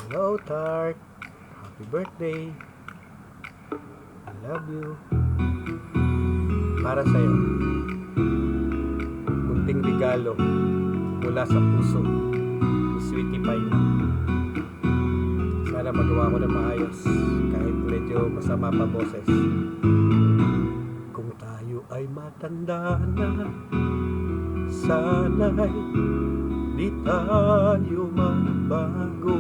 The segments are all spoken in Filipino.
Hello, Tart. Happy birthday. I love you. Para sa'yo, munting regalo mula sa puso ni Sweetie Pie mo. Sana magawa ko na maayos kahit medyo masama pa boses. Kung tayo ay matanda na, sana'y di tayo magbago.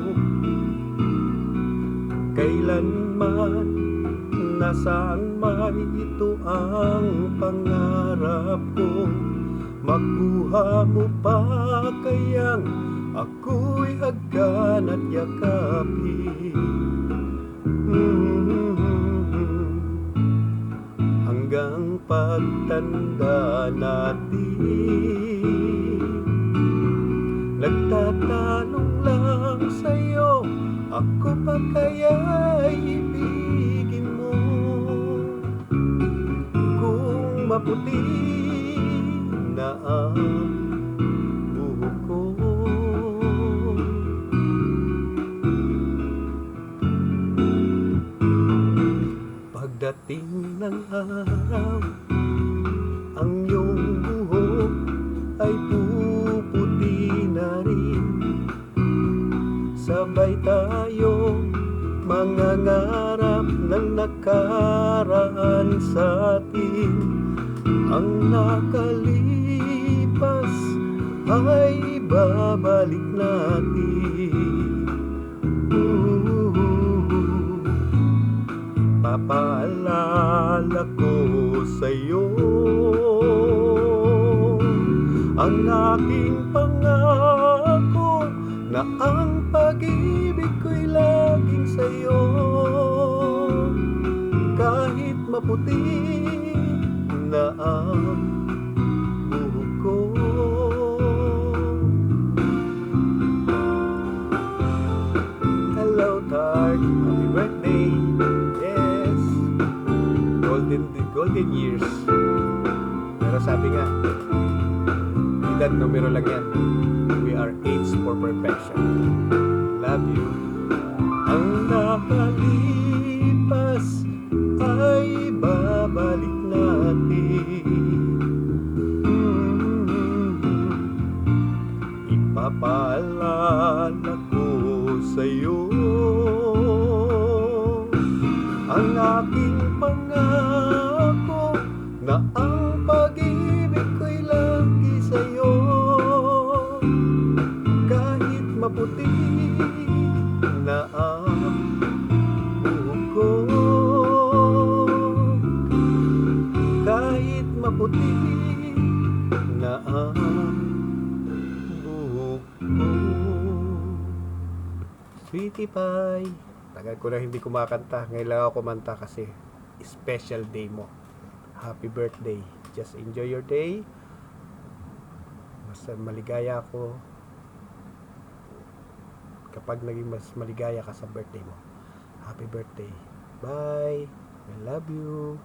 Kailanman, nasaan man, ito ang pangarap ko. Makuha mo pa kayang ako'y hagkan at yakapin. Hanggang pagtanda natin, nagtatanong lang sa'yo, ako pa kaya'y ibigin mo? Kung maputi na ang buhok ko, pagdating ng araw, ang iyong buhok ay puputi na rin. Sabay tayo mangangarap ng nakaraan sa atin. Ang nakalipas ay babalik natin. Papaalala ko sa'yo ang aking pangako, na ang pag-ibig ko'y laging sa'yo. Kahit maputi na ang buhok ko. Hello, Tart. Happy birthday. Yes. Golden years. Pero sabi nga, edad numero lang yan. We are age for perfection. Love you. Ang nakalipas ay babalik natin. Ipapaalala ko sa'yo ang aking pangako, na ang pag-ibig ko'y lagi sa'yo. Kahit maputi na ang buhok ko, kahit maputi na ang buhok ko. Sweetie Pie, tagal ko na hindi kumakanta. Ngayon lang ako kumanta kasi special day mo. Happy birthday. Just enjoy your day. Mas maligaya ako kapag naging mas maligaya ka sa birthday mo. Happy birthday. Bye. I love you.